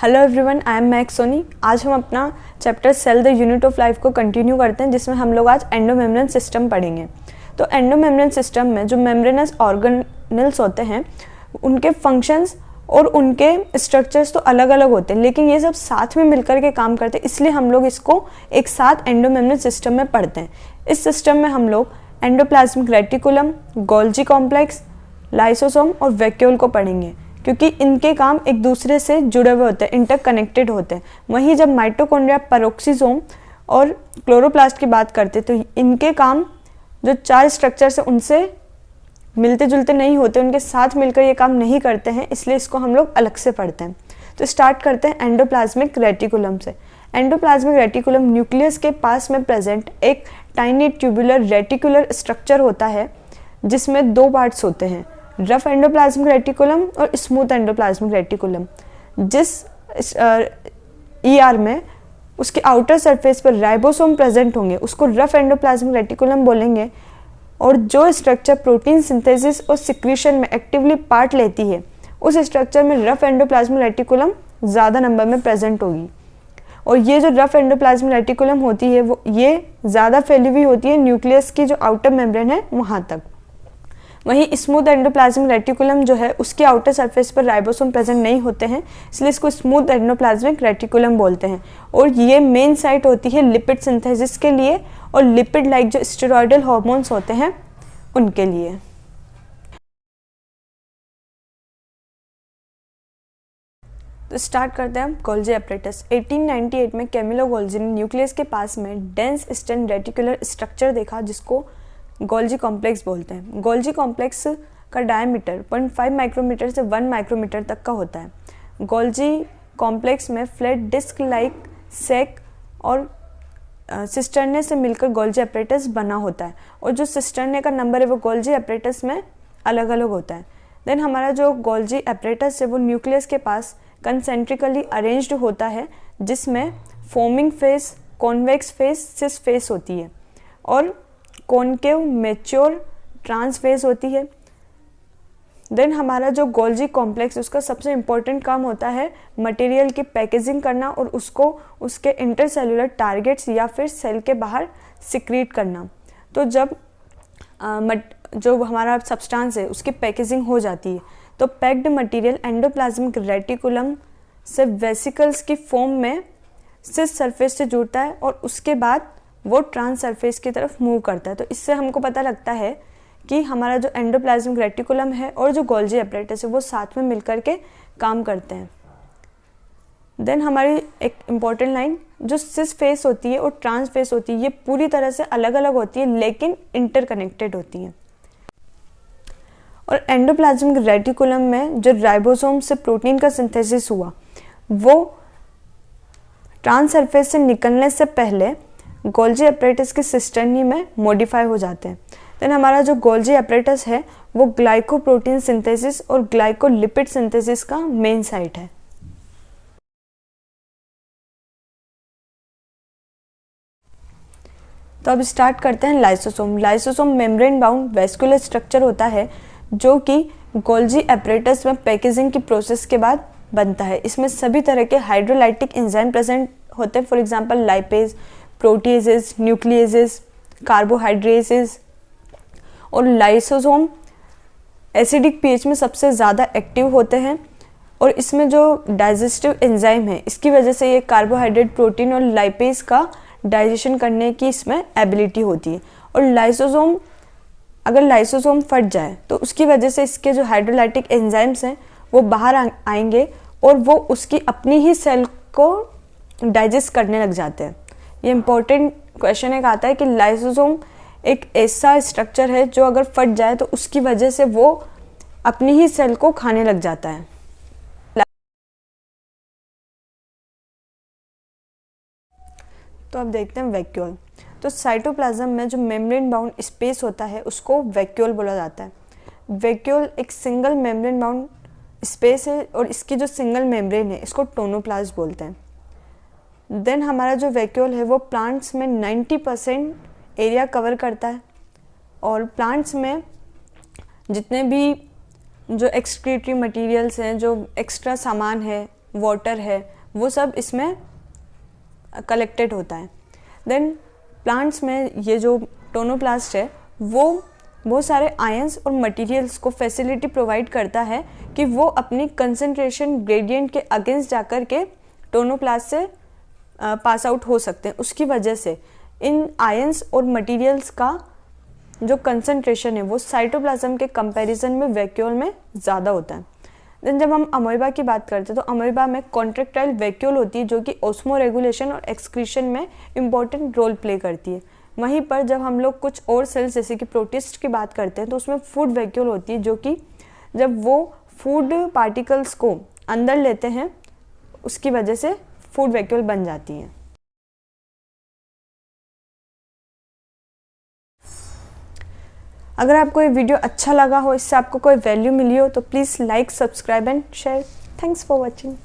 Hello everyone, I am Max Soni. आज हम अपना chapter cell the unit of life को कंटिन्यू करते हैं, जिसमें हम लोग आज एंडोमेम्ब्रेन सिस्टम पढ़ेंगे। तो एंडोमेम्ब्रेन सिस्टम में जो मेम्ब्रेनस ऑर्गेनेल्स होते हैं उनके फंक्शंस और उनके स्ट्रक्चर्स तो अलग अलग होते हैं, लेकिन ये सब साथ में मिलकर के काम करते हैं, इसलिए हम लोग इसको एक साथ एंडोमेम्ब्रेन सिस्टम में पढ़ते हैं। इस सिस्टम में हम लोग endoplasmic reticulum, Golgi complex, lysosome और वैक्यूल को पढ़ेंगे, क्योंकि इनके काम एक दूसरे से जुड़े हुए होते हैं, इंटरकनेक्टेड होते हैं। वहीं जब माइटोकॉन्ड्रिया, पेरोक्सिसोम और क्लोरोप्लास्ट की बात करते हैं तो इनके काम जो चार स्ट्रक्चर्स हैं उनसे मिलते जुलते नहीं होते, उनके साथ मिलकर ये काम नहीं करते हैं, इसलिए इसको हम लोग अलग से पढ़ते हैं। तो स्टार्ट करते हैं एंडोप्लाज्मिक रेटिकुलम से। एंडोप्लाज्मिक रेटिकुलम न्यूक्लियस के पास में प्रेजेंट एक टाइनी ट्यूबुलर रेटिकुलर स्ट्रक्चर होता है, जिसमें दो पार्ट्स होते हैं, रफ एंडोप्लाज्मिक रेटिकुलम और स्मूथ एंडोप्लाज्मिक रेटिकुलम। जिस ईआर में उसके आउटर सरफेस पर राइबोसोम प्रेजेंट होंगे उसको रफ एंडोप्लाज्मिक रेटिकुलम बोलेंगे, और जो स्ट्रक्चर प्रोटीन सिंथेसिस और सिक्रीशन में एक्टिवली पार्ट लेती है उस स्ट्रक्चर में रफ एंडोप्लाज्मिक रेटिकुलम ज़्यादा नंबर में प्रेजेंट होगी। और ये जो रफ एंडोप्लाज्मिक रेटिकुलम होती है वो ये ज़्यादा फैली हुई होती है न्यूक्लियस की जो आउटर मेम्ब्रेन है वहाँ तक। वहीं स्मूथ एंडोप्लाज्मिक रेटिकुलम जो है उसके आउटर सरफेस पर राइबोसोम प्रेजेंट नहीं होते हैं, इसलिए इसको स्मूथ एंडोप्लाज्मिक रेटिकुलम बोलते हैं। और ये मेन साइट होती है लिपिड सिंथेसिस के लिए और लिपिड लाइक जो स्टेरॉयडल हार्मोन्स होते हैं उनके लिए। तो स्टार्ट करते हैं हम गोल्जी एपरेटस। 1898 में कैमिलो गोल्जी ने न्यूक्लियस के पास में डेंस स्टेन रेटिकुलर स्ट्रक्चर देखा, जिसको गोल्जी कॉम्प्लेक्स बोलते हैं। गोल्जी कॉम्प्लेक्स का डायमीटर 0.5 माइक्रोमीटर से 1 माइक्रोमीटर तक का होता है। गोल्जी कॉम्प्लेक्स में फ्लैट डिस्क लाइक सेक और सिस्टर्ने से मिलकर गोल्जी एपरेटस बना होता है, और जो सिस्टर्ने का नंबर है वो गोल्जी एपरेटस में अलग अलग होता है। देन हमारा जो गोल्जी एपरेटस है वो न्यूक्लियस के पास कंसेंट्रिकली अरेंज्ड होता है, जिसमें foaming face, convex face, cis face होती है, और कॉनकेव, मैच्योर, ट्रांस फेस होती है। देन हमारा जो गोल्जी कॉम्प्लेक्स उसका सबसे इम्पोर्टेंट काम होता है मटेरियल की पैकेजिंग करना और उसको उसके इंटरसेलुलर टारगेट्स या फिर सेल के बाहर सिक्रीट करना। तो जब जो हमारा सब्सटेंस है उसकी पैकेजिंग हो जाती है तो पैक्ड मटेरियल एंडोप्लाज्मिक रेटिकुलम से वेसिकल्स की फॉर्म में सिस सरफेस से जुड़ता है और उसके बाद वो ट्रांस सरफेस की तरफ मूव करता है। तो इससे हमको पता लगता है कि हमारा जो एंडोप्लाज्मिक रेटिकुलम है और जो गोल्जी एपरेटस है वो साथ में मिलकर के काम करते हैं। देन हमारी एक इम्पॉर्टेंट लाइन, जो सिस फेस होती है और ट्रांस फेस होती है ये पूरी तरह से अलग अलग होती है लेकिन इंटरकनेक्टेड होती हैं। और एंडोप्लाज्मिक रेटिकुलम में जो राइबोसोम से प्रोटीन का सिंथेसिस हुआ वो ट्रांस सरफेस से निकलने से पहले गोल्जी एपरेटस की सिस्टर्नी में मॉडिफाई हो जाते हैं। देन हमारा जो गोल्जी एपरेटस है वो ग्लाइकोप्रोटीन सिंथेसिस और ग्लाइकोलिपिड सिंथेसिस का मेन साइट है। तो अब स्टार्ट करते हैं lysosome. Lysosome membrane bound vascular structure होता है जो कि गोल्जी एपरेटस में पैकेजिंग की प्रोसेस के बाद बनता है। इसमें सभी तरह के हाइड्रोलाइटिक एंजाइम प्रेजेंट होते हैं, फॉर एग्जांपल लाइपेज, प्रोटीजेज, न्यूक्लियेजेस, कार्बोहाइड्रेसेस। और लाइसोसोम एसिडिक पीएच में सबसे ज़्यादा एक्टिव होते हैं, और इसमें जो डाइजेस्टिव एंजाइम है इसकी वजह से ये कार्बोहाइड्रेट, प्रोटीन और लाइपेज का डाइजेशन करने की इसमें एबिलिटी होती है। और लाइसोसोम अगर लाइसोसोम फट जाए तो उसकी वजह से इसके जो हाइड्रोलाइटिक एंजाइम्स हैं वो बाहर आएंगे और वो उसकी अपनी ही सेल को डाइजेस्ट करने लग जाते हैं। ये इंपॉर्टेंट क्वेश्चन एक आता है कि लाइसोसोम एक ऐसा स्ट्रक्चर है जो अगर फट जाए तो उसकी वजह से वो अपनी ही सेल को खाने लग जाता है। तो अब देखते हैं वैक्यूल। तो साइटोप्लाज्म में जो मेम्ब्रेन बाउंड स्पेस होता है उसको वैक्यूल बोला जाता है। वैक्यूल एक सिंगल मेम्ब्रेन बाउंड स्पेस है और इसकी जो सिंगल मेम्ब्रेन है इसको टोनोप्लास्ट बोलते हैं। देन हमारा जो वैक्यूल है वो प्लांट्स में 90% एरिया कवर करता है, और प्लांट्स में जितने भी जो एक्सक्रीटरी मटेरियल्स हैं, जो एक्स्ट्रा सामान है वाटर है, वो सब इसमें कलेक्टेड होता है। देन प्लांट्स में ये जो टोनोप्लास्ट है वो बहुत सारे आयंस और मटेरियल्स को फैसिलिटी प्रोवाइड करता है कि वो अपनी कंसंट्रेशन ग्रेडियंट के अगेंस्ट जाकर के टोनोप्लास्ट से पास आउट हो सकते हैं। उसकी वजह से इन आयंस और मटेरियल्स का जो कंसंट्रेशन है वो साइटोप्लाज्म के कंपैरिजन में वैक्यूल में ज़्यादा होता है। देन जब हम अमोइबा की बात करते हैं तो अमोइबा में कॉन्ट्रेक्टाइल वैक्यूल होती है जो कि ऑस्मो रेगुलेशन और एक्सक्रीशन में इम्पॉर्टेंट रोल प्ले करती है। वहीं पर जब हम लोग कुछ और सेल्स जैसे कि प्रोटिस्ट की बात करते हैं तो उसमें फूड वैक्यूल होती है, जो कि जब वो फूड पार्टिकल्स को अंदर लेते हैं उसकी वजह से फूड वैक्यूल बन जाती हैं। अगर आपको ये वीडियो अच्छा लगा हो, इससे आपको कोई वैल्यू मिली हो तो please like, subscribe and share. Thanks for watching.